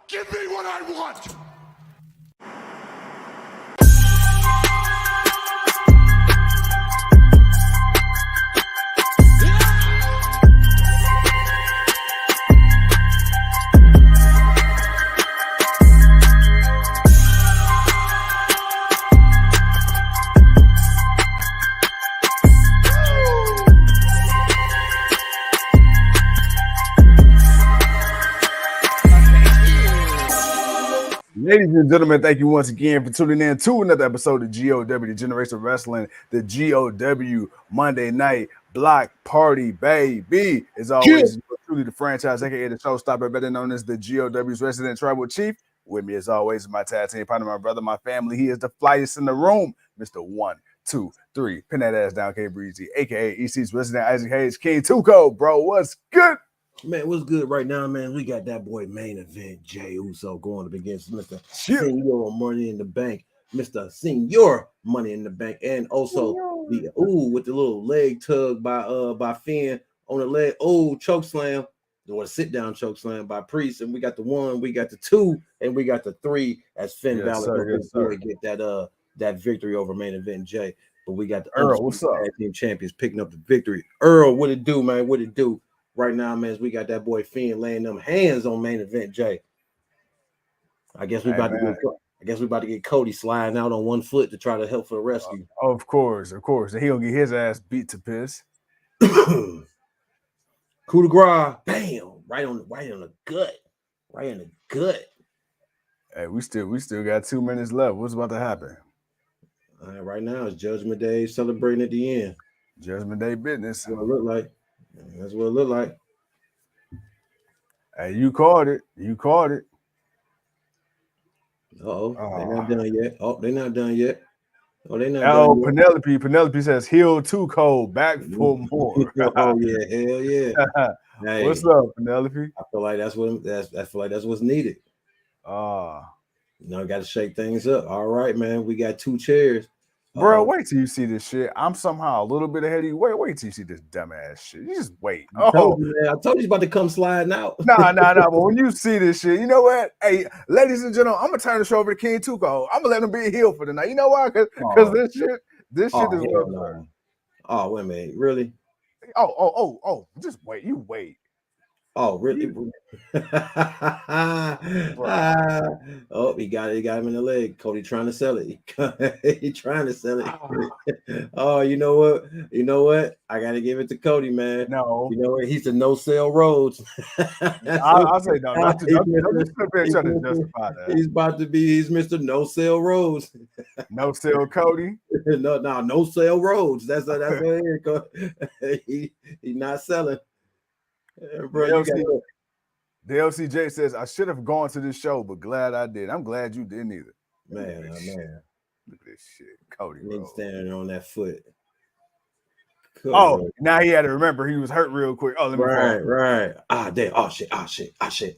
Give me what I want! Ladies and gentlemen, thank you once again for tuning in to another episode of GOW, the Generation Wrestling, the GOW Monday Night Block Party, baby. As always, truly the franchise, aka the showstopper, better known as the GOW's resident tribal chief. With me, as always, is my tag team partner, my brother, my family. He is the flyest in the room, Mr. 1, 2, 3. Pin that ass down, K Breezy, aka EC's resident Isaac Hayes, King Tuco, bro. What's good? Man, what's good right now, man? We got that boy main event, Jay Uso, going up against Mr. Senor Money in the Bank, Mr. Senor Money in the Bank, and also the with the little leg tug by Finn on the leg, choke slam, or sit down choke slam by Priest, and we got the 1, we got the 2, and we got the 3 as Finn Balor get that victory over main event, Jay. But we got the Earl, what's up? Tag team champions picking up the victory. Earl, what it do, man? What it do? Right now, man, we got that boy Finn laying them hands on main event, Jay. I guess we about to get Cody sliding out on 1 foot to try to help for the rescue. Of course. And he'll get his ass beat to piss. Coup de grace, bam, right in the gut. Hey, we still got 2 minutes left. What's about to happen? Right now it's Judgment Day celebrating at the end. Judgment Day business. That's what it look like. That's what it look like. Hey, you caught it. They're not done yet. They're not done yet. Penelope says heel too cold, back for more. Oh yeah, hell yeah. Hey, what's up, Penelope? I feel like that's what's needed. Got to shake things up. All right, man. We got 2 chairs. Bro, wait till you see this shit. I'm somehow a little bit ahead of you. Wait till you see this dumbass shit. You just wait. I told you he's about to come sliding out. Nah. But when you see this shit, you know what? Hey, ladies and gentlemen, I'm gonna turn the show over to King Tuco. I'm gonna let him be a heel for tonight. You know why? Because this shit is well done. Oh, wait a minute, really? Oh, just wait. You wait. Oh, really? He got him in the leg. Cody trying to sell it. He trying to sell it. Oh, you know what? I gotta give it to Cody, man. No, you know what? He's the no sell Rhodes. I'll say no. He's about to be. He's Mr. No Sell Rhodes. No sell Cody. No sell Rhodes. That's what he's not selling. Bro, the LCJ says I should have gone to this show, but glad I did. I'm glad you didn't either. Man. Look at this shit, Cody. He's standing on that foot. Cool. Now he had to remember he was hurt real quick. Oh, let me right. Damn. Oh shit. He said,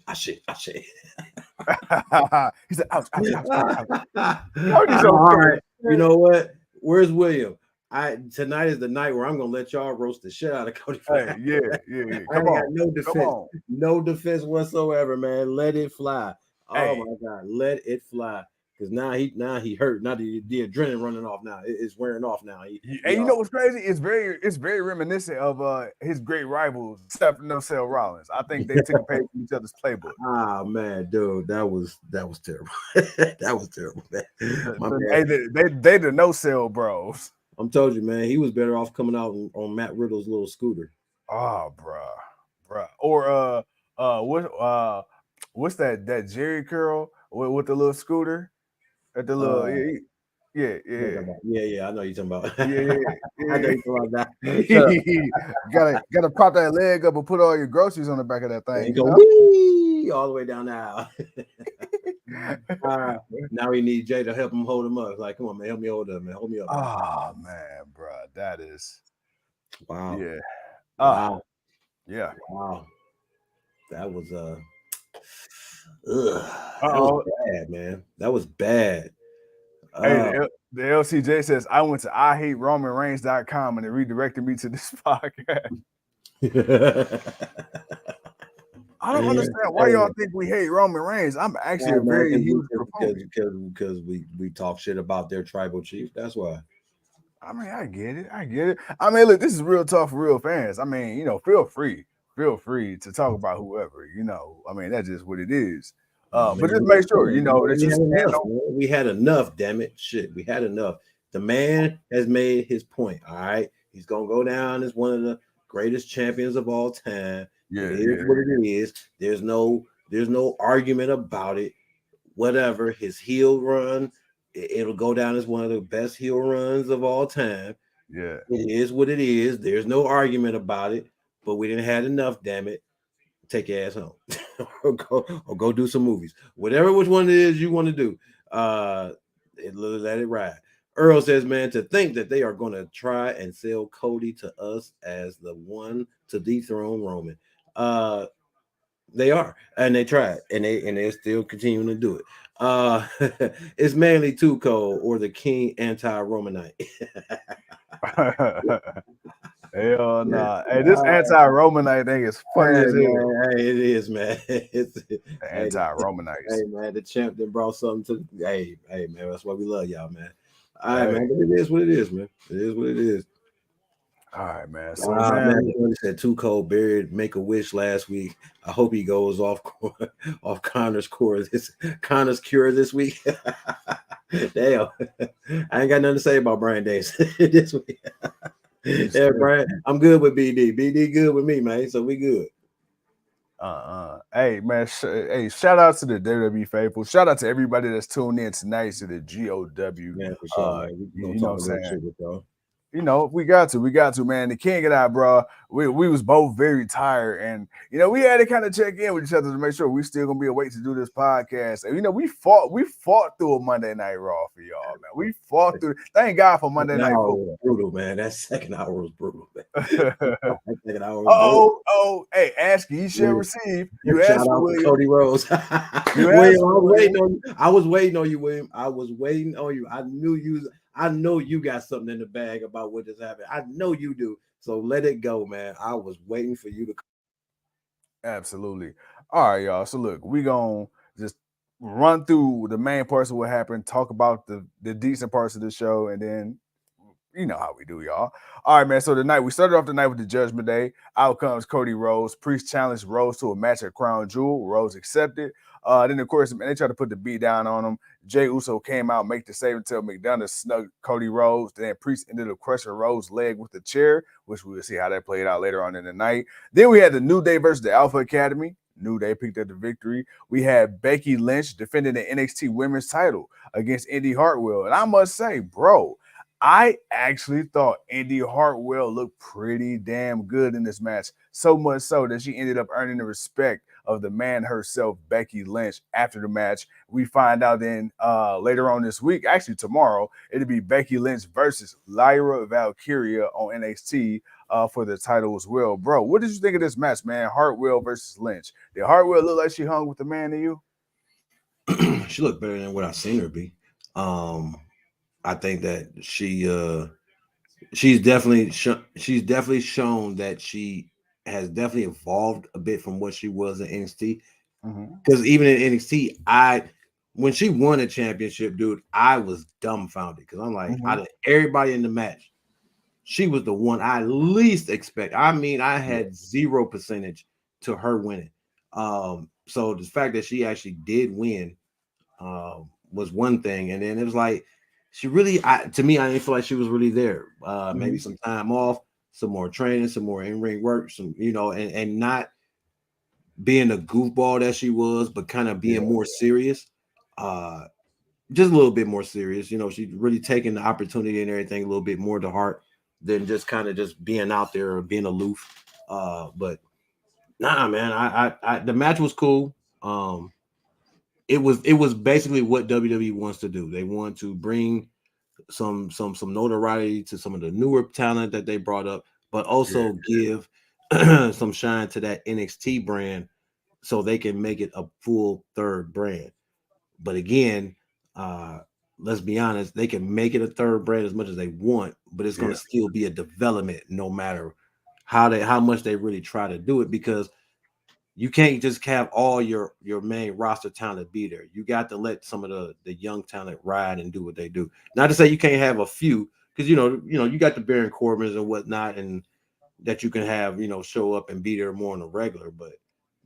ouch. Cody's all right. You know what? Where's William? Tonight is the night where I'm gonna let y'all roast the shit out of Cody. Hey, yeah. Come on. No defense. No defense whatsoever, man. Let it fly. Oh my God, let it fly. Because now he hurt. Now the adrenaline running off. Now it's wearing off. Now. You know what's crazy? It's very reminiscent of his great rivals, except for No Sell Rollins. I think they took a page from each other's playbook. Ah man, dude, that was terrible. That was terrible, man. Hey, they the No Sell bros. I'm told you, man, he was better off coming out on Matt Riddle's little scooter. Oh, bruh. Or what's that Jerry curl with the little scooter? At the little yeah. I know you're talking about. Yeah. I know you're talking about that. gotta prop that leg up and put all your groceries on the back of that thing. Go wee all the way down the aisle. Now we need Jay to help him hold him up. Like, come on, man, help me hold up, man. Hold me up. Oh man, bro, that is wow. Yeah. Wow. Yeah. Wow. That was that was bad, man. That was bad. Hey, the LCJ says I went to IHateRomanReigns.com and it redirected me to this podcast. I don't understand why y'all think we hate Roman Reigns. I'm actually a very huge proponent. Because we talk shit about their tribal chief. That's why. I mean, I get it. I mean, look, this is real talk for real fans. I mean, feel free to talk about whoever. I mean, that's just what it is. But just make sure that you stand on. We had enough. Damn it, shit. We had enough. The man has made his point. All right, he's gonna go down as one of the greatest champions of all time. Yeah, it is what it is. There's no argument about it. Whatever his heel run, it'll go down as one of the best heel runs of all time. Yeah, it is what it is. There's no argument about it. But we didn't have enough. Damn it. Take your ass home or go do some movies. Whatever which one it is you want to do. Let it ride. Earl says, man, to think that they are going to try and sell Cody to us as the one to dethrone Roman. They are, and they tried, and they're still continuing to do it. It's mainly Tuco or the King anti-Romanite. Hell nah. Hey, this anti-Romanite thing is funny as hell. Hey, it is, man. It's anti-Romanite. Hey, man, the champ that brought something to. Hey, man, that's why we love y'all, man. All right, man. It is what it is, man. It is what it is. All right, man. So, man, said Tuco buried Make-A-Wish last week. I hope he goes off Connor's cure this week. Damn, I ain't got nothing to say about Brian Davis this week. Yeah, Brian, I'm good with BD. BD good with me, man. So we good. Hey, man. Shout out to the WWE faithful. Shout out to everybody that's tuned in tonight to the GOW. Yeah, for sure, man. You know what I'm saying? We got to, man. The King and I, bro, we was both very tired, and we had to kind of check in with each other to make sure we still gonna be awake to do this podcast. And we fought through a Monday Night Raw for y'all, man. We fought through. Thank God for Monday Night Raw. Brutal, man. That second hour was brutal, man. Second hour was brutal. Hey, ask ye shall receive. You asked for William. Cody Rhodes. William, I was waiting on you, William. I was waiting on you. I know you got something in the bag about what just happened. I know you do. So let it go, man. I was waiting for you to come. Absolutely. All right, y'all. So look, we gonna just run through the main parts of what happened, talk about the decent parts of the show, and then you know how we do, y'all. All right, man. So tonight we started off the night with the Judgment Day. Out comes Cody Rhodes. Priest challenged Rhodes to a match at Crown Jewel. Rhodes accepted. Then of course, man, they tried to put the beat down on him. Jey Uso came out, make the save until McDonough snugged Cody Rhodes. Then Priest ended up crushing Rhodes' leg with the chair, which we will see how that played out later on in the night. Then we had the New Day versus the Alpha Academy. New Day picked up the victory. We had Becky Lynch defending the NXT Women's title against Indy Hartwell. And I must say, bro, I actually thought Indy Hartwell looked pretty damn good in this match. So much so that she ended up earning the respect of the man herself, Becky Lynch, after the match. We find out then later on this week, actually tomorrow, it'll be Becky Lynch versus Lyra Valkyria on NXT for the title as well. Bro, what did you think of this match, man? Hartwell versus Lynch. Did Hartwell look like she hung with the man to you? She looked better than what I've seen her be. I think that she's definitely shown that she has definitely evolved a bit from what she was in NXT. Because even in NXT, when she won a championship, dude, I was dumbfounded because I'm like, out of everybody in the match, she was the one I least expect. I mean, I had 0% to her winning. So the fact that she actually did win was one thing, and then it was like she really, to me, I didn't feel like she was really there. Maybe some time off, some more training, some more in-ring work, some and not being a goofball that she was, but kind of being more serious. Just a little bit more serious. She's really taking the opportunity and everything a little bit more to heart than just kind of just being out there or being aloof. But nah, man, I the match was cool. It was basically what WWE wants to do. They want to bring some notoriety to some of the newer talent that they brought up, but also give some shine to that NXT brand so they can make it a full third brand. But again, let's be honest, they can make it a third brand as much as they want, but it's going to still be a development no matter how much they really try to do it, because you can't just have all your main roster talent be there. You got to let some of the young talent ride and do what they do. Not to say you can't have a few, because you got the Baron Corbins and whatnot, and that you can have show up and be there more on a regular. But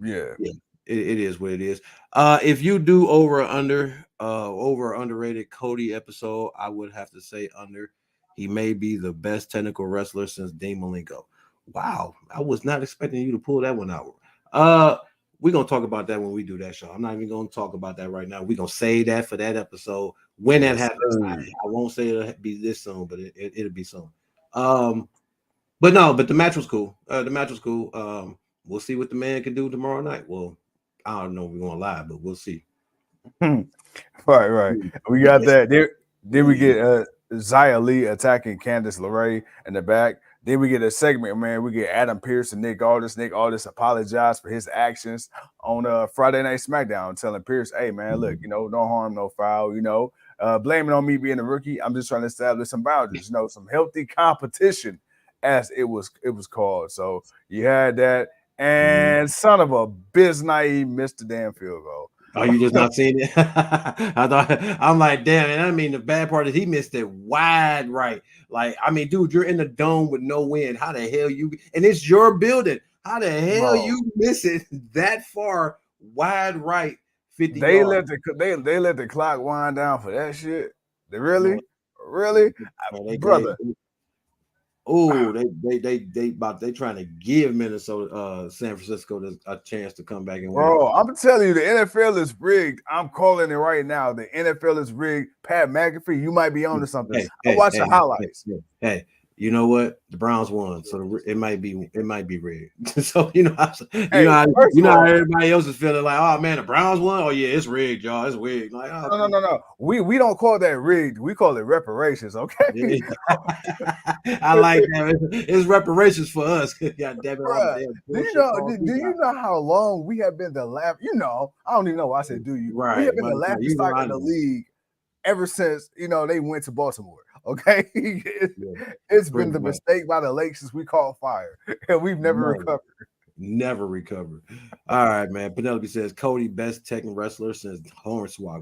yeah, it is what it is. If you do over or underrated Cody episode, I would have to say under. He may be the best technical wrestler since Dean Malenko. Wow, I was not expecting you to pull that one out. We're gonna talk about that when we do that show. I'm not even gonna talk about that right now. We're gonna save that for that episode when that happens. I won't say it'll be this soon, but it'll be soon. But the match was cool. We'll see what the man can do tomorrow night. Well, I don't know if we're gonna lie, but we'll see. Right. We got that. Then we get Xia Li attacking Candice LeRae in the back. Then we get a segment, man. We get Adam Pearce and Nick Aldis. Nick Aldis apologized for his actions on Friday Night SmackDown, telling Pearce, "Hey, man, look, no harm, no foul. Blaming on me being a rookie. I'm just trying to establish some boundaries. Some healthy competition, as it was called." So you had that, and son of a biz, he missed the damn field goal. Oh, you just not seeing it? I'm like, damn, and I mean the bad part is he missed it wide right. Like, I mean, dude, you're in the dome with no wind. How the hell and it's your building. How the hell you miss it that far wide right? 50 yards. They let the clock wind down for that shit. They really, brother. Oh, they trying to give Minnesota, San Francisco a chance to come back and win. Bro, I'm telling you, the NFL is rigged. I'm calling it right now. The NFL is rigged. Pat McAfee, you might be onto something. I watched the highlights. Hey, you know what? The Browns won, so it might be rigged. So how everybody else is feeling like, oh man, the Browns won. Oh yeah, it's rigged, y'all. It's rigged. Like, oh, no. We don't call that rigged. We call it reparations. Okay. I like that. It's reparations for us. God damn it! Bruh, do you know how long we have been the laugh? I don't even know why I said do you. Right. We have been the laughing stock in the league ever since they went to Baltimore. Okay, it's been the mistake by the lake since we caught fire, and we've never recovered. Never recovered. All right, man. Penelope says Cody best Tekken wrestler since Hornswoggle.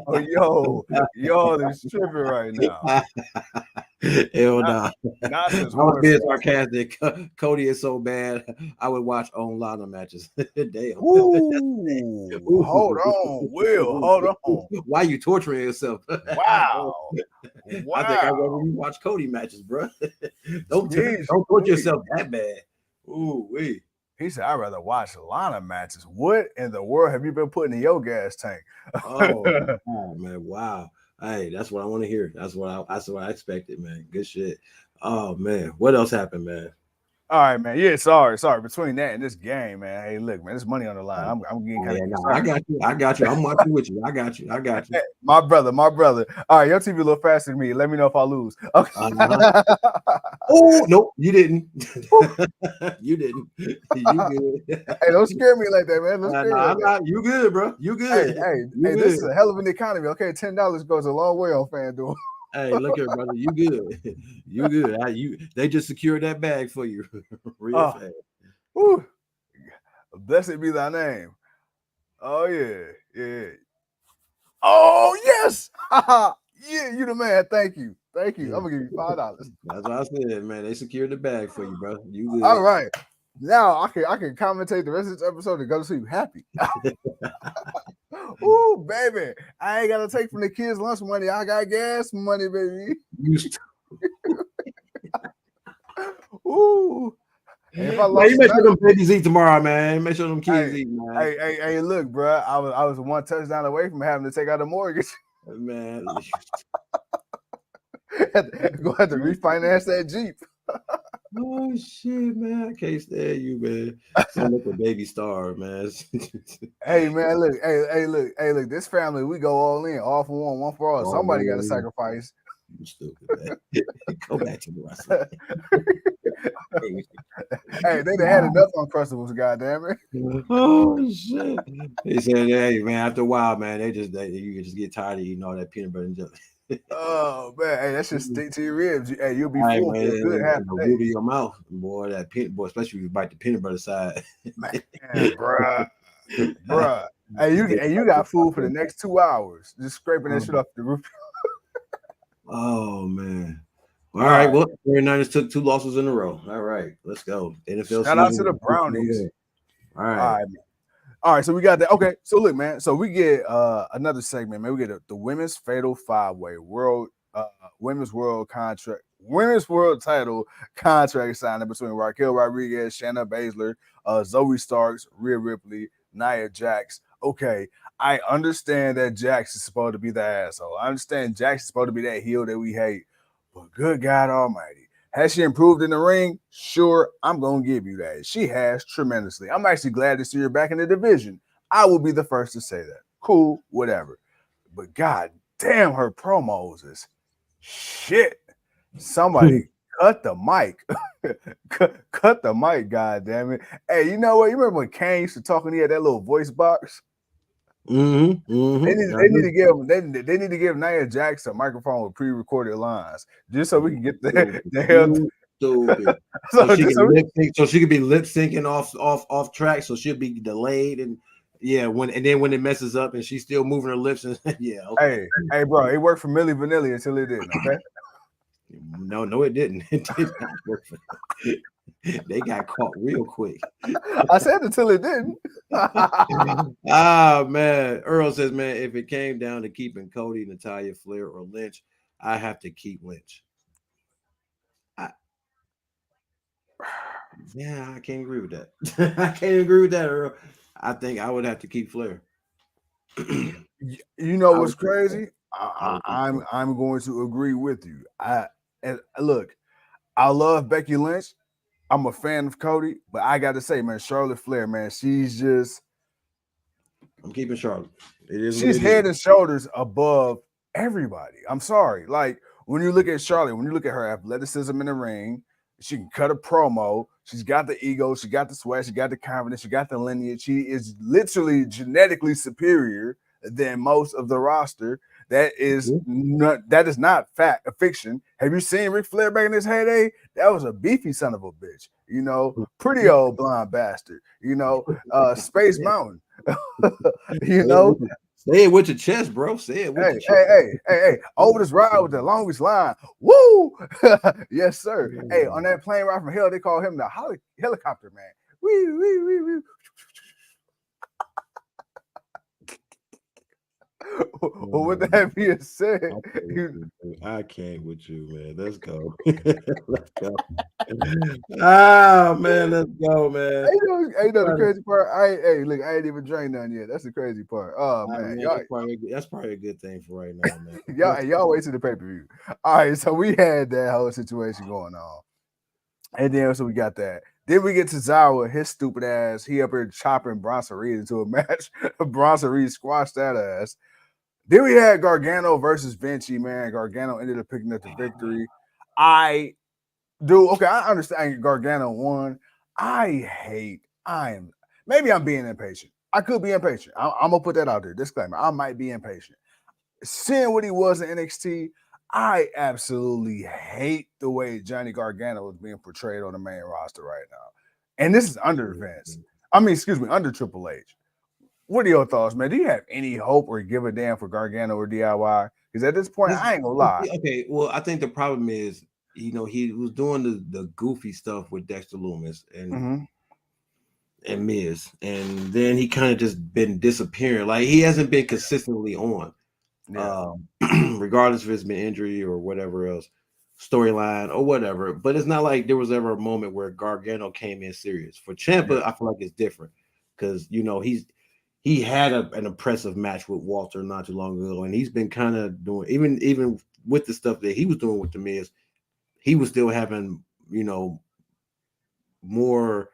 Oh, yo, they're tripping right now. Hell no. I'm being sarcastic. Cody is so bad. I would watch on Lana matches. Damn. Ooh, hold on, Will. Hold on. Why are you torturing yourself? Wow. I think I'd rather you watch Cody matches, bro. Don't torture yourself that bad. Ooh, wait. He said, I'd rather watch Lana matches. What in the world have you been putting in your gas tank? Oh man, wow. Hey, that's what I want to hear. That's what I expected, man. Good shit. Oh man, what else happened, man? All right, man. Yeah, sorry. Between that and this game, man. Hey, look, man, there's money on the line. I'm getting kind of. I got you. I'm watching with you. I got you. Hey, my brother. All right, your TV a little faster than me. Let me know if I lose. Okay. Oh nope, you didn't. You didn't. You good? Hey, don't scare me like that, man. Don't scare me like that. You good, bro? You good? Hey, this is a hell of an economy. Okay, $10 goes a long way on FanDuel. Hey, look here, brother. You good? You good? They just secured that bag for you, real fast. Whew. Blessed be thy name. Oh yeah. Oh yes. Yeah, you the man. Thank you. I'm gonna give you $5. That's what I said, man. They secured the bag for you, bro. You good? All right. Now I can commentate the rest of this episode and go to sleep happy. Ooh, baby. I ain't gotta take from the kids' lunch money. I got gas money, baby. Ooh. If I you make sure them babies eat tomorrow, man. Make sure them kids eat, man. Hey, look, bro. I was one touchdown away from having to take out a mortgage. Man. Go ahead to refinance that Jeep. Oh shit, man! I can't stand you, man. Sound like a baby star, man. Hey, man, look, hey, look. This family, we go all in, all for one for all. Somebody got to sacrifice. You stupid, man. Go back to the wrestling. Hey, they had enough Uncrustables, goddamn it. Oh shit! He said, "Hey, man, after a while, man, you just get tired of eating all that peanut butter and jelly." Oh man, hey, that should stick to your ribs. Hey, you'll be All right, full for a good half man. a Root day. in your mouth, boy. That peanut, boy, especially if you bite the peanut butter side. Man, bruh. Hey, you got food for the next 2 hours. Just scraping that shit off the roof. Oh man. All All right. right. Well, 49ers took 2 losses in a row. All right, let's go. NFL Shout out to season. the Brownies. All All right. right. All right, so we got that. Okay, so look, man. So we get another segment, man. We get the women's fatal 5-way world, women's world title contract signing between Raquel Rodriguez, Shayna Baszler, Zoe Starks, Rhea Ripley, Nia Jax. Okay, I understand that Jax is supposed to be the asshole. I understand Jax is supposed to be that heel that we hate, but good God Almighty. Has she improved in the ring? Sure, I'm going to give you that. She has tremendously. I'm actually glad to see her back in the division. I will be the first to say that. Cool, whatever. But god damn, her promos is shit. Somebody cut the mic. cut the mic, god damn it. Hey, you know what? You remember when Kane used to talk and he had that little voice box? They need to give Nia Jax a microphone with pre-recorded lines just so we can get the hell. Stupid. So she can lip sync. So she could be lip syncing off track. So she'll be delayed and when it messes up and she's still moving her lips and okay. Hey, bro, it worked for Milli Vanilli until it didn't. Okay. No, it didn't. It did not work for them. They got caught real quick. I said until it didn't. Man. Earl says, man, if it came down to keeping Cody, Natalya, Flair, or Lynch, I have to keep Lynch. I can't agree with that. I can't agree with that, Earl. I think I would have to keep Flair. You know what's crazy? I'm going to agree with you. Look, I love Becky Lynch. I'm a fan of Cody, but I got to say, man, Charlotte Flair, man, she's just. I'm keeping Charlotte. She's head and shoulders above everybody. I'm sorry. Like when you look at Charlotte, when you look at her athleticism in the ring, she can cut a promo. She's got the ego. She got the swag. She got the confidence. She got the lineage. She is literally genetically superior than most of the roster. That is not fact, a fiction. Have you seen Ric Flair back in his heyday? That was a beefy son of a bitch. You know, pretty old blonde bastard. You know, Space Mountain. You know, say it with your chest, bro. Say it with your chest. Hey, over this ride with the longest line. Woo! Yes, sir. Hey, on that plane ride from hell, they call him the helicopter man. Wee, wee, wee, wee. Well, with that being said, I can't with you, man. Let's go. Let's go. Man, let's go, man. Hey, the crazy part. Look, I ain't even drank none yet. That's the crazy part. Oh man, that's probably a good thing for right now, man. y'all wait to the pay-per-view. All right, so we had that whole situation going on, and then so we got that. Then we get to Zawa, his stupid ass. He up here chopping Bronson Reed into a match. Bronson Reed squashed that ass. Then we had Gargano versus Vinci, man. Gargano ended up picking up the victory. I understand Gargano won. Maybe I'm being impatient. I could be impatient. I'm going to put that out there. Disclaimer. I might be impatient. Seeing what he was in NXT, I absolutely hate the way Johnny Gargano is being portrayed on the main roster right now. And this is under Vince. Under Triple H. What are your thoughts, man? Do you have any hope or give a damn for Gargano or DIY? Because at this point, I ain't gonna lie. Okay, well, I think the problem is, he was doing the goofy stuff with Dexter Lumis and Miz, and then he kind of just been disappearing. Like he hasn't been consistently on, regardless if it's been injury or whatever else, storyline or whatever. But it's not like there was ever a moment where Gargano came in serious. For Ciampa, I feel like it's different because he had an impressive match with Walter not too long ago, and he's been kind of doing even with the stuff that he was doing with the Miz, he was still having more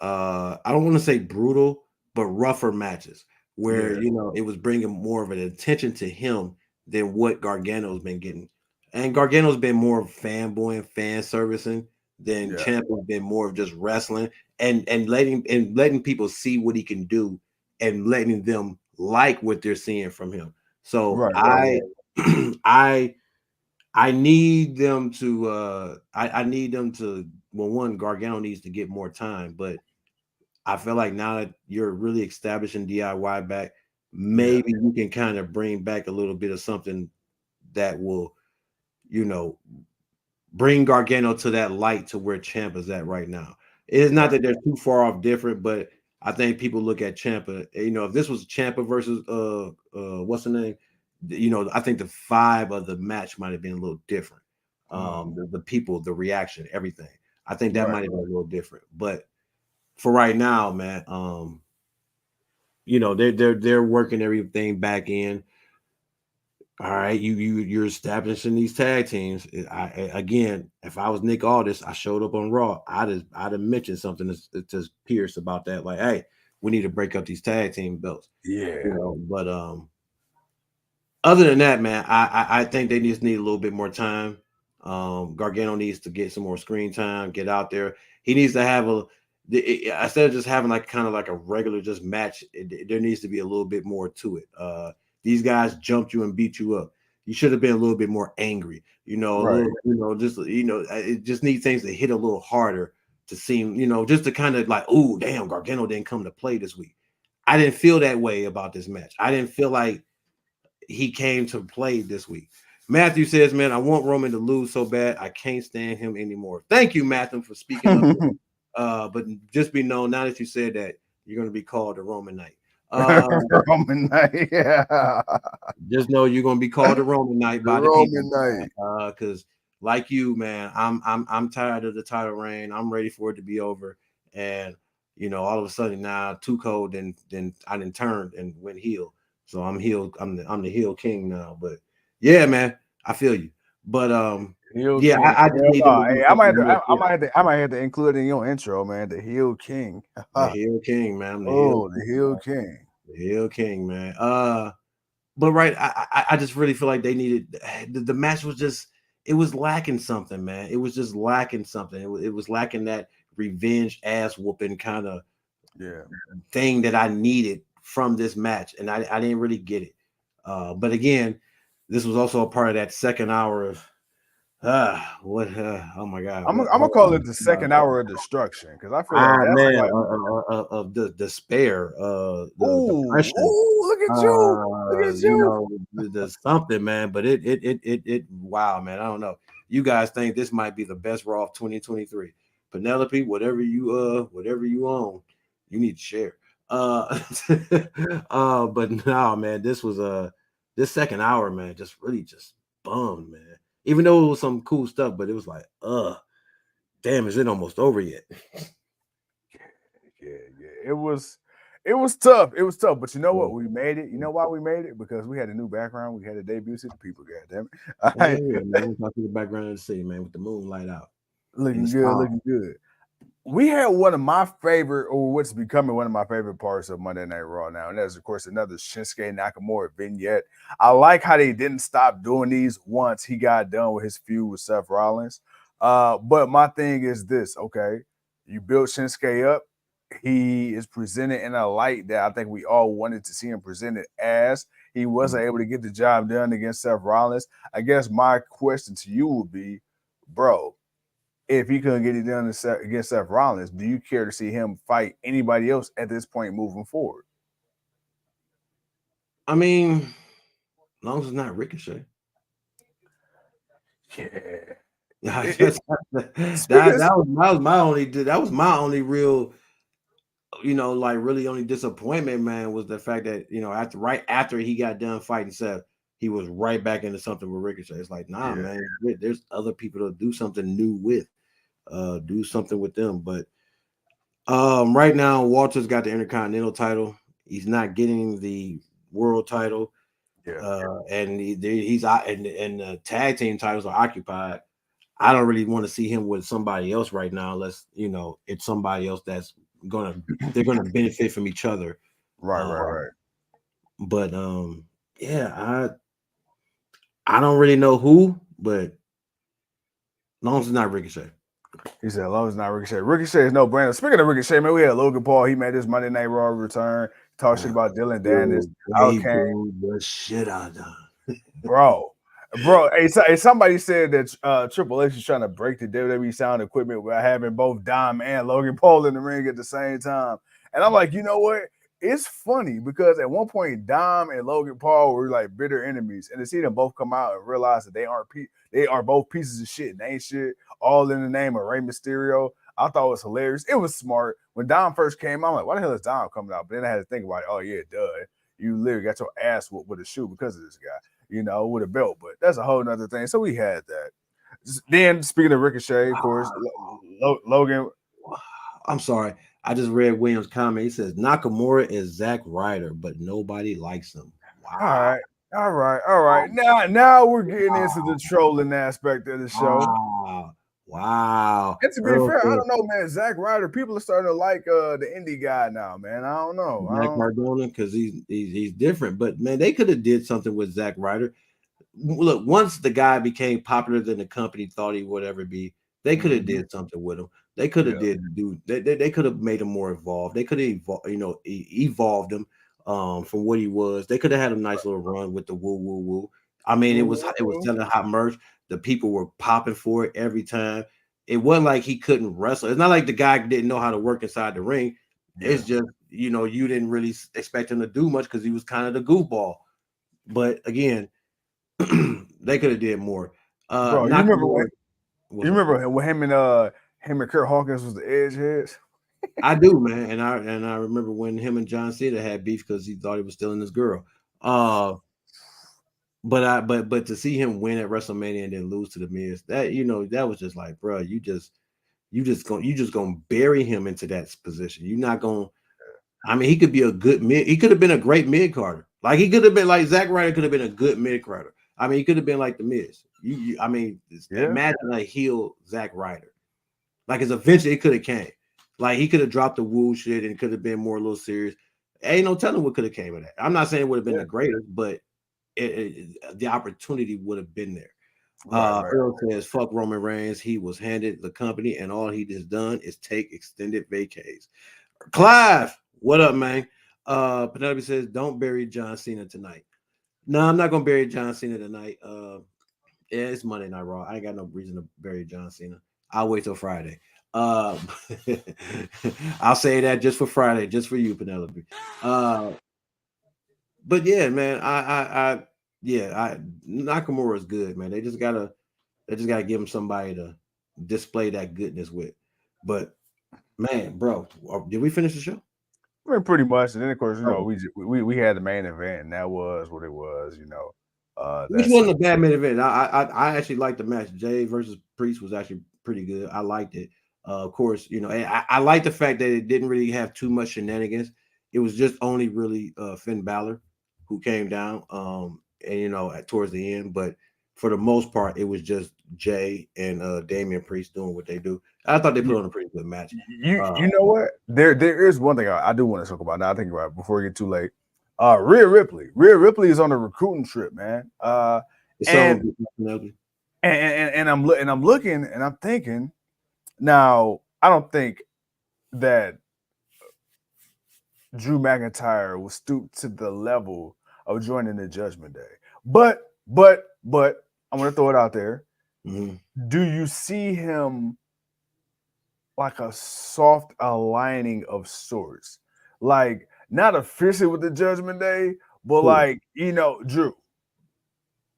I don't want to say brutal, but rougher matches where it was bringing more of an attention to him than what Gargano's been getting. And Gargano's been more fanboy and fan servicing than Ciampa's been more of just wrestling and letting people see what he can do and letting them like what they're seeing from him. So I need them to I need them to, well, one, Gargano needs to get more time, but I feel like now that you're really establishing DIY back, maybe you can kind of bring back a little bit of something that will, you know, bring Gargano to that light to where Champ is at right now. It is not that they're too far off different, but I think people look at Ciampa. You know, if this was Ciampa versus what's the name? You know, I think the vibe of the match might have been a little different. The people, the reaction, everything. I think that might have been a little different. But for right now, man, you know, they're working everything back in. All right, you're establishing these tag teams. Again, if I was Nick Aldis, I showed up on Raw. I'd have mentioned something to Pierce about that. Like, hey, we need to break up these tag team belts. Yeah. You know, but other than that, man, I think they just need a little bit more time. Gargano needs to get some more screen time, get out there. He needs to have instead of just having like kind of like a regular just match, there needs to be a little bit more to it. These guys jumped you and beat you up. You should have been a little bit more angry, you know, it just needs things to hit a little harder to seem, you know, just to kind of like, oh, damn, Gargano didn't come to play this week. I didn't feel that way about this match. I didn't feel like he came to play this week. Matthew says, man, I want Roman to lose so bad. I can't stand him anymore. Thank you, Matthew, for speaking up. But just be known, now that you said that, you're going to be called the Roman Knight. Roman Knight, yeah. Just know you're going to be called the Roman Knight by the Roman people. Because like you, man, I'm tired of the title reign. I'm ready for it to be over. And you know, all of a sudden now, too cold, then I didn't turn and went heel. So I'm healed. I'm the heel king now. But yeah, man, I feel you. But heel yeah, king. I just need to Hey, I might have to include in your intro, man. The heel king. the heel king, man. The heel king. The heel king, man. But right, I just really feel like they needed the match was just, it was lacking something, man. It was just lacking something. It was lacking that revenge ass whooping kind of thing that I needed from this match, and I didn't really get it. But again, this was also a part of that second hour of oh my god, I'm gonna call it the second hour of destruction, because I feel like that's like of the despair, the depression. Look at you, you know, the something, man. But it wow, man. I don't know. You guys think this might be the best Raw of 2023? Penelope, whatever you own, you need to share. But no, man, this was this second hour, man, just really just bummed, man. Even though it was some cool stuff, but it was like, damn, is it almost over yet? Yeah. It was tough. It was tough, but you know what? We made it. You know why we made it? Because we had a new background. We had a debut to the people. God damn it! Yeah, man. Talk to the background of the city, man, with the moonlight out, looking good. We had one of my favorite, or what's becoming one of my favorite parts of Monday Night Raw now, and that's of course another Shinsuke Nakamura vignette. I like how they didn't stop doing these once he got done with his feud with Seth Rollins. But my thing is this: okay, you built Shinsuke up. He is presented in a light that I think we all wanted to see him presented as. He wasn't able to get the job done against Seth Rollins. I guess my question to you would be, bro, if he couldn't get it done against Seth Rollins, do you care to see him fight anybody else at this point moving forward? I mean, as long as it's not Ricochet. Yeah. That was my only real, you know, like really only disappointment, man, was the fact that, you know, right after he got done fighting Seth, he was right back into something with Ricochet. It's like, nah, man, there's other people to do something new with. Do something with them. But right now, Walter's got the Intercontinental title. He's not getting the world title. And he's out, and the tag team titles are occupied. I don't really want to see him with somebody else right now, unless, you know, it's somebody else they're gonna benefit from each other. Right. But yeah, I don't really know who, but as long as it's not Ricochet. He said, as long as it's not Ricochet. Ricochet is no brainer. Speaking of Ricochet, man, we had Logan Paul. He made his Monday Night Raw return. Talk shit about Dylan Dennis. What shit I done. bro. Hey, somebody said that Triple H is trying to break the WWE sound equipment by having both Dom and Logan Paul in the ring at the same time. And I'm like, you know what? It's funny because at one point Dom and Logan Paul were like bitter enemies, and to see them both come out and realize that they are both pieces of shit and ain't shit, all in the name of Rey Mysterio. I thought it was hilarious. It was smart. When Dom first came out, I'm like, why the hell is Dom coming out? But then I had to think about it. Oh yeah, duh. You literally got your ass whooped with a shoe because of this guy, with a belt. But that's a whole nother thing. So we had that. Then speaking of Ricochet, of course, Logan. I'm sorry. I just read Williams' comment. He says Nakamura is Zack Ryder, but nobody likes him. Wow. All right. Now we're getting into the trolling aspect of the show. Wow. And to be fair, I don't know, man. Zack Ryder, people are starting to like the indie guy now, man. I don't know. Zack Cardona, because he's different. But man, they could have did something with Zack Ryder. Look, once the guy became popular than the company thought he would ever be, they could have did something with him. They could have they could have made him more involved. They could have evolved him from what he was. They could have had a nice little run with the woo woo woo. I mean, it was selling hot merch. The people were popping for it every time. It wasn't like he couldn't wrestle. It's not like the guy didn't know how to work inside the ring. Yeah. It's just, you didn't really expect him to do much because he was kind of the goofball. But again, they could have did more. Bro, you remember when him and Kurt Hawkins was the edge heads? I do, man, and I remember when him and John Cena had beef because he thought he was stealing his girl. But to see him win at WrestleMania and then lose to the Miz, that was just like, bro, you just gonna bury him into that position. You're not gonna. I mean, he could be a good mid. He could have been a great mid carder. Like he could have been like Zack Ryder could have been a good mid carder. I mean, he could have been like the Miz. Imagine a heel Zack Ryder. Like it's eventually it could have came. Like he could have dropped the woo shit and could have been more a little serious. Ain't no telling what could have came of that. I'm not saying it would have been the greatest, but the opportunity would have been there. Earl says, "Fuck Roman Reigns. He was handed the company, and all he has done is take extended vacays." Clive, what up, man? Penelope says, "Don't bury John Cena tonight." No, I'm not gonna bury John Cena tonight. Yeah, it's Monday Night Raw. I ain't got no reason to bury John Cena. I'll wait till Friday. I'll say that just for Friday, just for you, Penelope. But yeah, man, Nakamura is good, man. They just gotta give him somebody to display that goodness with. But man, bro, did we finish the show? I mean, pretty much. And then of course, we had the main event, and that was what it was. Which wasn't a bad main event. I actually liked the match. Jay versus Priest was actually pretty good. I liked it. Of course, I like the fact that it didn't really have too much shenanigans. It was just only really Finn Balor who came down, and towards the end. But for the most part, it was just Jay and Damian Priest doing what they do. I thought they put on a pretty good match. You know what? There is one thing I do want to talk about now. I think about it before we get too late. Rhea Ripley. Rhea Ripley is on a recruiting trip, man. And I'm looking and I'm thinking. Now, I don't think that Drew McIntyre will stoop to the level of joining the Judgment Day. But I'm going to throw it out there. Mm-hmm. Do you see him like a soft aligning of sorts? Like, not officially with the Judgment Day, but like, Drew.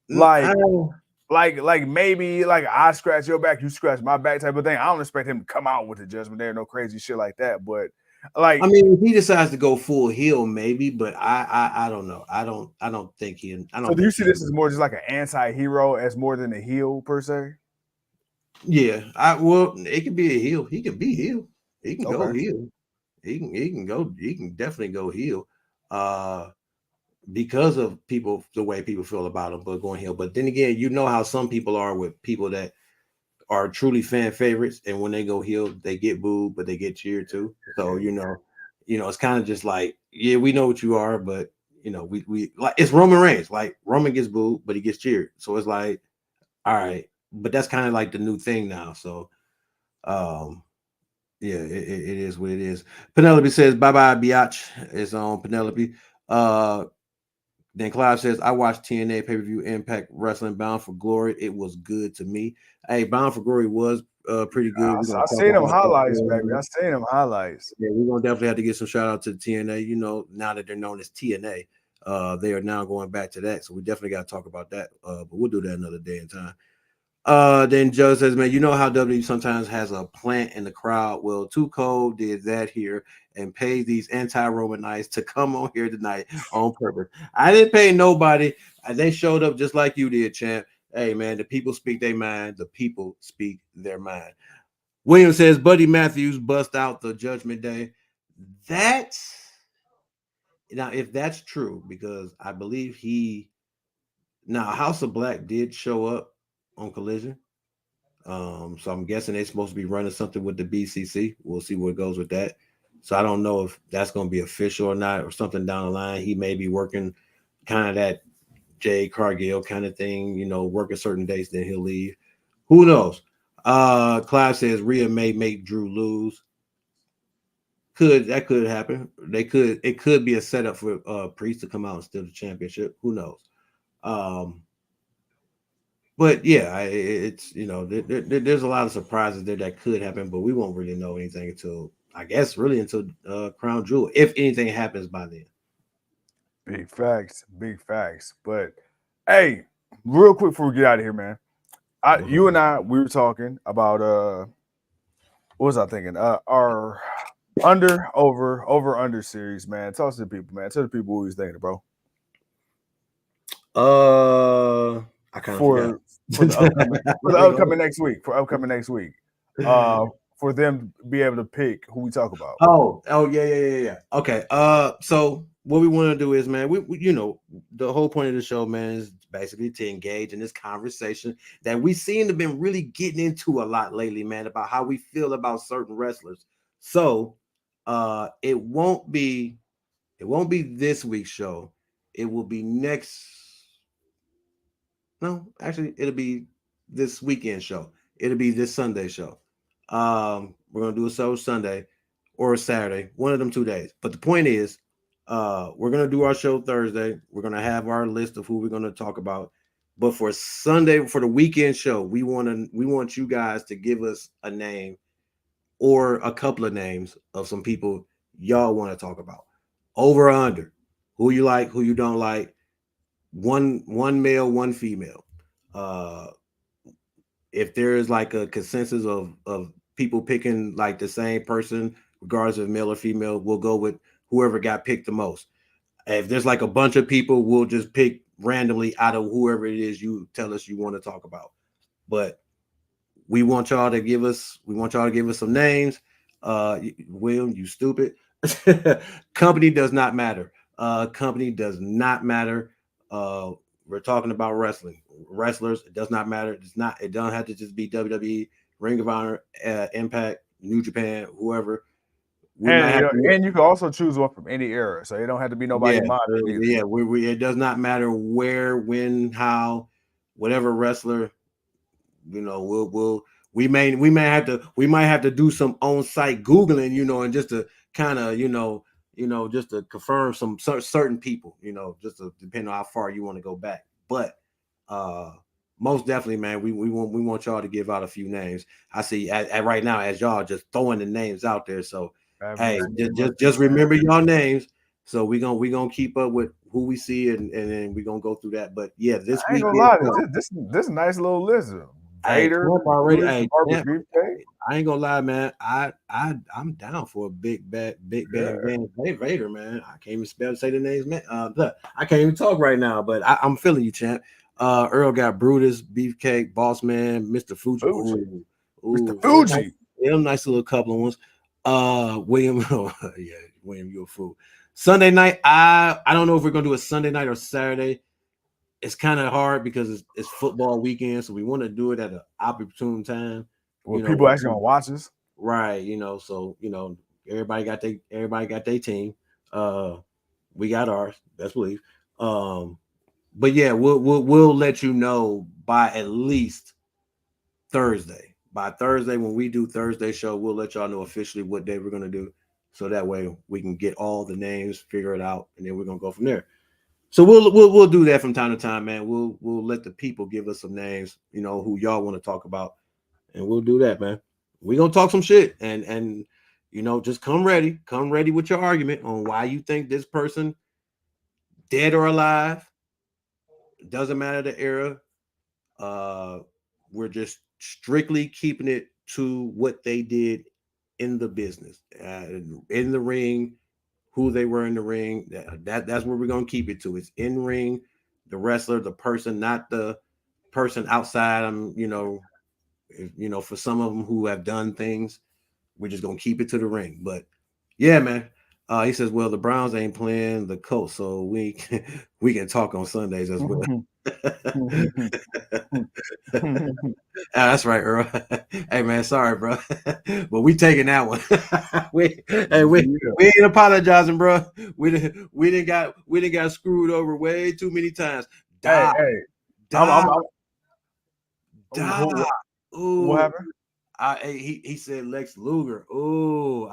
Like maybe like I scratch your back, you scratch my back type of thing. I don't expect him to come out with the Judgment Day or no crazy shit like that. But like, I mean, if he decides to go full heel, maybe, but I don't know. I don't think he. So do you see this as more just like an anti-hero as more than a heel per se? Yeah, it could be a heel. He can be heel. He can go heel. He can definitely go heel. Because of the way people feel about him, but going heel. But then again, how some people are with people that are truly fan favorites, and when they go heel, they get booed, but they get cheered too. So it's kind of just like, yeah, we know what you are, but we like it's Roman Reigns. Like Roman gets booed, but he gets cheered. So it's like, all right, but that's kind of like the new thing now. So, yeah, it is what it is. Penelope says, bye bye, biatch. It's on Penelope. Then Clive says, I watched TNA pay-per-view Impact Wrestling Bound for Glory. It was good to me. Hey, Bound for Glory was pretty good. We're gonna I talk seen them about highlights, baby. that. I seen them highlights. Yeah, we're gonna definitely have to get some shout out to TNA. You know, now that they're known as TNA, they are now going back to that. So we definitely got to talk about that. But we'll do that another day and time. Then Joe says, man, you know how WWE sometimes has a plant in the crowd. Well, Too Cold did that here and paid these anti-Romanites to come on here tonight on purpose. I didn't pay nobody. They showed up just like you did, champ. Hey, man, the people speak their mind. The people speak their mind. William says, Buddy Matthews bust out the Judgment Day. That's now, if that's true, because I believe now House of Black did show up on Collision. So I'm guessing they're supposed to be running something with the BCC. We'll see where it goes with that. So I don't know if that's going to be official or not, or something down the line. He may be working kind of that Jay Cargill kind of thing, you know, working certain dates, then he'll leave. Who knows? Clive says Rhea may make Drew lose. Could happen. It could be a setup for Priest to come out and steal the championship. Who knows? But yeah, it's there's a lot of surprises there that could happen, but we won't really know anything until I guess really until Crown Jewel, if anything happens by then. Big facts, big facts. But hey, real quick before we get out of here, man. You and I, we were talking about what was I thinking? Our over under series, man. Talk to the people, man. Tell the people what you thinking, bro. I kind of forgot. For the upcoming next week. For them to be able to pick who we talk about. Oh yeah. Okay. So what we want to do is, man, we you know, the whole point of the show, man, is basically to engage in this conversation that we seem to been really getting into a lot lately, man, about how we feel about certain wrestlers. So it won't be this week's show. It will be next. No, actually, it'll be this weekend show. It'll be this Sunday show. We're gonna do a show Sunday or Saturday, one of them 2 days. But the point is, we're gonna do our show Thursday. We're gonna have our list of who we're gonna talk about. But for Sunday, for the weekend show, we want you guys to give us a name or a couple of names of some people y'all want to talk about. Over or under, who you like, who you don't like. One male, one female. Uh, if there is like a consensus of people picking like the same person, regardless of male or female, we'll go with whoever got picked the most. If there's like a bunch of people, we'll just pick randomly out of whoever it is you tell us you want to talk about. But we want y'all to give us some names. William, you stupid. Company does not matter. Company does not matter. We're talking about wrestling. Wrestlers, it does not matter. It don't have to just be WWE, Ring of Honor, Impact, New Japan, whoever. And you can also choose one from any era, so it don't have to be nobody modern either. Yeah, it does not matter where, when, how, whatever wrestler. You know, we might have to do some on-site Googling, you know, and just to kind of, just to confirm some certain people, you know, just to depend on how far you want to go back. But most definitely, man, we want y'all to give out a few names. I see at right now as y'all just throwing the names out there. So hey, just remember y'all names. So we're gonna keep up with who we see and then we're gonna go through that. But yeah, this week this is a nice little list. Vader already. I ain't gonna lie, man. I'm down for a big bad Vader, man. I can't even say the names, man. Look, I can't even talk right now, but I'm feeling you, champ. Earl got Brutus, Beefcake, Boss Man, Mr. Fuji. Mr. Fuji. Nice little couple of ones. William, yeah, William, you're a fool. Sunday night, I don't know if we're gonna do a Sunday night or Saturday. It's kind of hard because it's football weekend, so we want to do it at an opportune time. Well, people actually gonna watch us, right? You know, so everybody got their team. We got ours, best believe. But yeah, we'll let you know by at least Thursday. By Thursday, when we do Thursday show, we'll let y'all know officially what day we're gonna do, so that way we can get all the names, figure it out, and then we're gonna go from there. So we'll do that from time to time, man. We'll let the people give us some names, who y'all want to talk about, and we'll do that, man. We're gonna talk some shit, and just come ready with your argument on why you think this person, dead or alive, doesn't matter the era. We're just strictly keeping it to what they did in the business, in the ring, who they were in the ring. That's where we're gonna keep it to. It's in ring, the wrestler, the person, not the person outside. For some of them who have done things, we're just gonna keep it to the ring. But yeah, man. He says, "Well, the Browns ain't playing the Colts, so we can talk on Sundays as well." That's right, Earl. Hey, man, sorry, bro, but we taking that one. we ain't apologizing, bro. We didn't got screwed over way too many times. Hey, Ooh, what happened? He said Lex Luger. Ooh,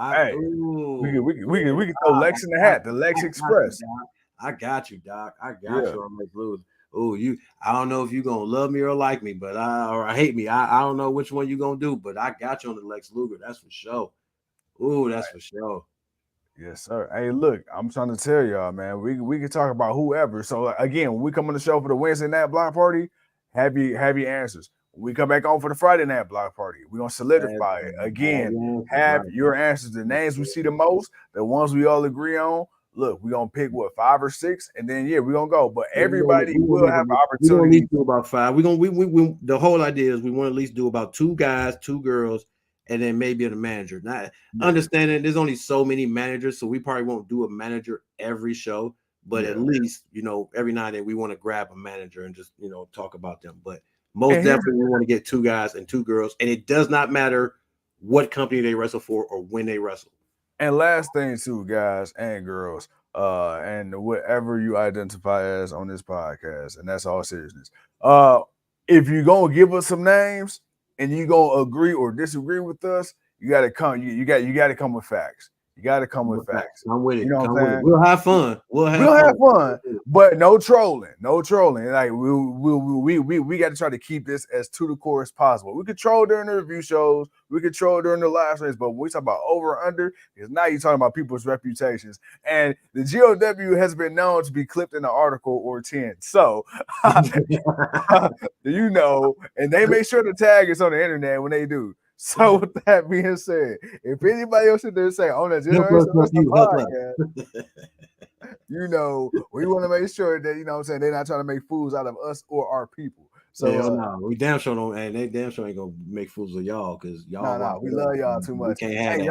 we can throw Lex in the hat. The Lex Express. I got you, Doc. I got you on Lex Luger. Oh, I don't know if you're gonna love me or like me, but or hate me. I don't know which one you're gonna do, but I got you on the Lex Luger. That's for sure. Ooh, that's for sure. Yes, sir. Hey, look, I'm trying to tell y'all, man. We can talk about whoever. So again, when we come on the show for the Wednesday night block party, have your answers. When we come back on for the Friday night block party, we're gonna solidify it. Again, have your answers. The names we see the most, the ones we all agree on. Look, we're gonna pick 5 or 6, and then we're gonna go. But everybody will have an opportunity. We're gonna at least do about 5. We're gonna the whole idea is we want to at least do about 2 guys, 2 girls, and then maybe the manager. Not understanding there's only so many managers, so we probably won't do a manager every show, but at least every now and then we want to grab a manager and just talk about them. But most definitely we want to get 2 guys and 2 girls, and it does not matter what company they wrestle for or when they wrestle. And last thing too, guys and girls, and whatever you identify as on this podcast, and that's all seriousness. If you're gonna give us some names and you gonna agree or disagree with us, you gotta come. You got to come with facts. You got to come with facts. I'm with it. You know what I'm saying? We'll have fun. We'll have fun, but no trolling. No trolling. Like we got to try to keep this as to the core as possible. We could troll during the review shows. We could troll during the live streams, but when we talk about over or under, because now you're talking about people's reputations. And the GOW has been known to be clipped in an article or 10. So, and they make sure to tag us on the internet when they do. So with that being said, if anybody else sit there and say on the Generation podcast, we want to make sure that they're not trying to make fools out of us or our people. So we damn sure don't, and they damn sure ain't gonna make fools of y'all because y'all. We love y'all too much. Hey,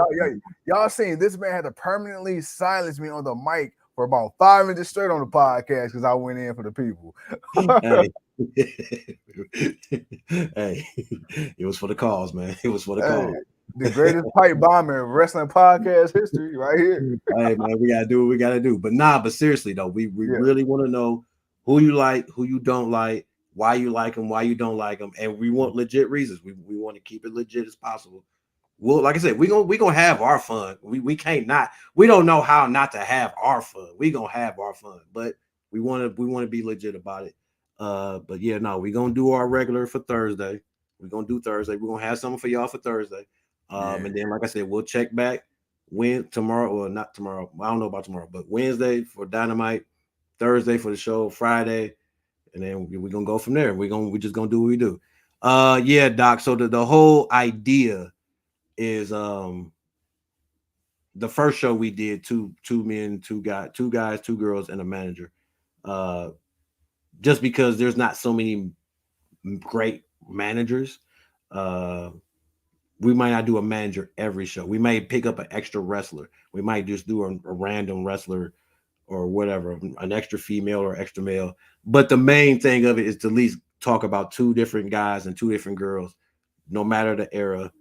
y'all seen this man had to permanently silence me on the mic for about 5 minutes straight on the podcast because I went in for the people. Hey, it was for the cause, man. It was for the cause. The greatest pipe bomber in wrestling podcast history, right here. Hey, man, we gotta do what we gotta do. But seriously though, we really want to know who you like, who you don't like, why you like them, why you don't like them, and we want legit reasons. We want to keep it legit as possible. Well, like I said, we gonna have our fun. We can't not. We don't know how not to have our fun. We gonna have our fun, but we want to be legit about it. But yeah, no, we're gonna do our regular for Thursday. We're gonna do Thursday. We're gonna have something for y'all for Thursday. And then, like I said, we'll check back tomorrow, or not tomorrow. I don't know about tomorrow, but Wednesday for Dynamite, Thursday for the show, Friday, and then we're gonna go from there. We're just gonna do what we do. Yeah, Doc. So the whole idea is the first show we did two men, 2 guys, 2 girls, and a manager. Just because there's not so many great managers, we might not do a manager every show. We may pick up an extra wrestler. We might just do a random wrestler or whatever, an extra female or extra male. But the main thing of it is to at least talk about 2 different guys and 2 different girls, no matter the era.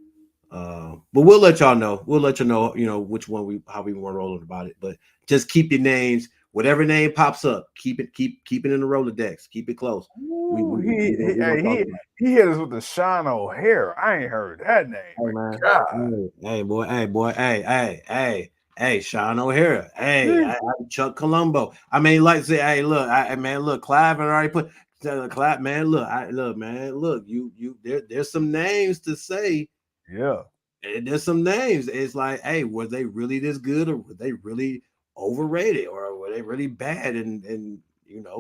But we'll let y'all know. We'll let you know, which one how we want to roll about it. But just keep your names. Whatever name pops up, keep it in the Rolodex. Keep it close. He hit us with the Sean O'Hare. I ain't heard that name. Hey, man. Hey, boy. Hey. Hey, Sean O'Hara. Hey, Chuck Colombo. I mean, like say, hey, look, look, Clive and already put Clive, man. Look, there's some names to say. Yeah. And there's some names. It's like, hey, were they really this good, or were they really overrated, or were they really bad? And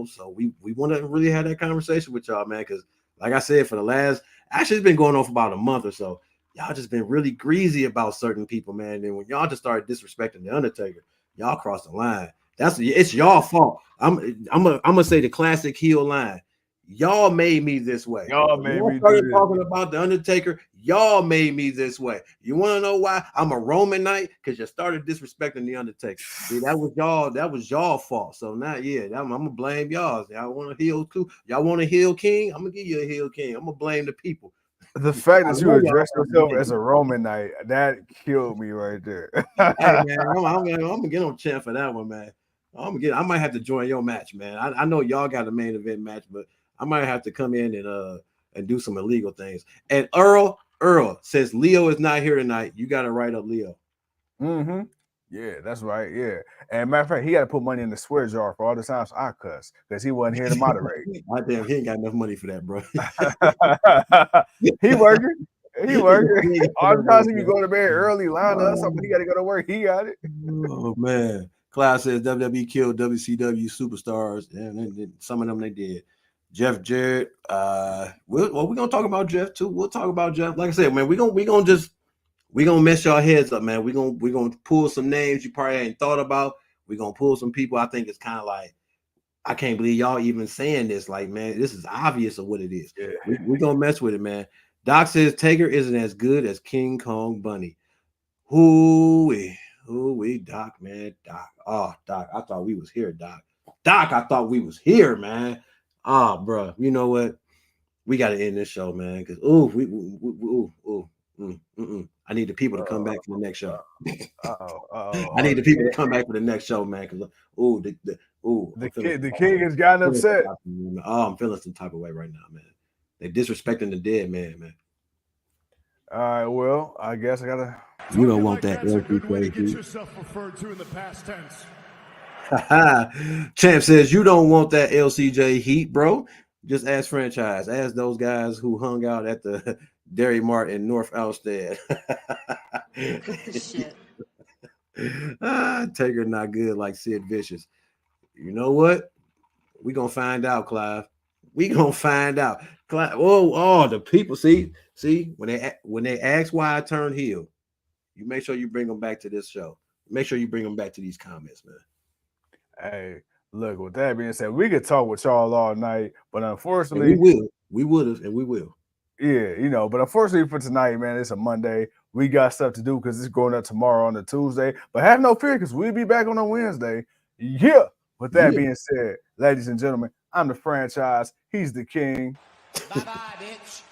so we want to really have that conversation with y'all, man. Because like I said, for the last actually it's been going on for about a month or so. Y'all just been really greasy about certain people, man. And when y'all just started disrespecting the Undertaker, y'all crossed the line. It's y'all fault. I'm gonna say the classic heel line. Y'all made me this way. Y'all made me started talking about the Undertaker. Y'all made me this way. You want to know why? I'm a Roman Knight because you started disrespecting the Undertaker. See, that was y'all. That was y'all fault. So now, I'm gonna blame y'all. Y'all want a heel too? Y'all want a heel king? I'm gonna give you a heel king. I'm gonna blame the people. The fact that you addressed yourself as a Roman Knight, that killed me right there. Hey man, I'm gonna get on champ for that one, man. I might have to join your match, man. I know y'all got a main event match, but I might have to come in and do some illegal things. And Earl says Leo is not here tonight. You got to write up Leo. Mm-hmm. Yeah, that's right. Yeah. And matter of fact, he got to put money in the swear jar for all the times I cuss because he wasn't here to moderate. Damn, he ain't got enough money for that, bro. He working. He working. All the times he go to bed early, line up something, he got to go to work. He got it. Oh man. Cloud says WWE killed WCW superstars, and some of them they did. Jeff Jarrett. We're gonna talk about Jeff too. We'll talk about Jeff. Like I said, man, we're gonna mess y'all heads up, man. We're gonna pull some names you probably ain't thought about. We're gonna pull some people. I think it's kind of like, I can't believe y'all even saying this. Like, man, this is obvious of what it is. Yeah. We're gonna mess with it, man. Doc says Taker isn't as good as King Kong Bunny. Who we Doc, man. Doc. Oh, Doc, I thought we was here, Doc. Doc, I thought we was here, man. Oh, bro. You know what? We got to end this show, man. Because I need the people to come back for the next show. I need the people to come back for the next show, man. Because the king has gotten upset. I'm feeling some type of way right now, man. They're disrespecting the dead man. All right, well, I guess I gotta. You don't want that. That's a good way to get yourself referred to in the past tense. Champ says you don't want that LCJ heat, bro. Just ask Franchise. Ask those guys who hung out at the Dairy Mart in North Alstead. Shit. Taker not good like Sid Vicious. You know what? We gonna find out, Clive. We gonna find out. Clive, the people see when they ask why I turned heel, you make sure you bring them back to this show. Make sure you bring them back to these comments, man. Hey, look, with that being said, we could talk with y'all all night, but unfortunately, and we will. Yeah, but unfortunately for tonight, man, it's a Monday. We got stuff to do because it's going up tomorrow on a Tuesday. But have no fear because we'll be back on a Wednesday. Yeah. With that being said, ladies and gentlemen, I'm the Franchise. He's the king. Bye-bye, bitch.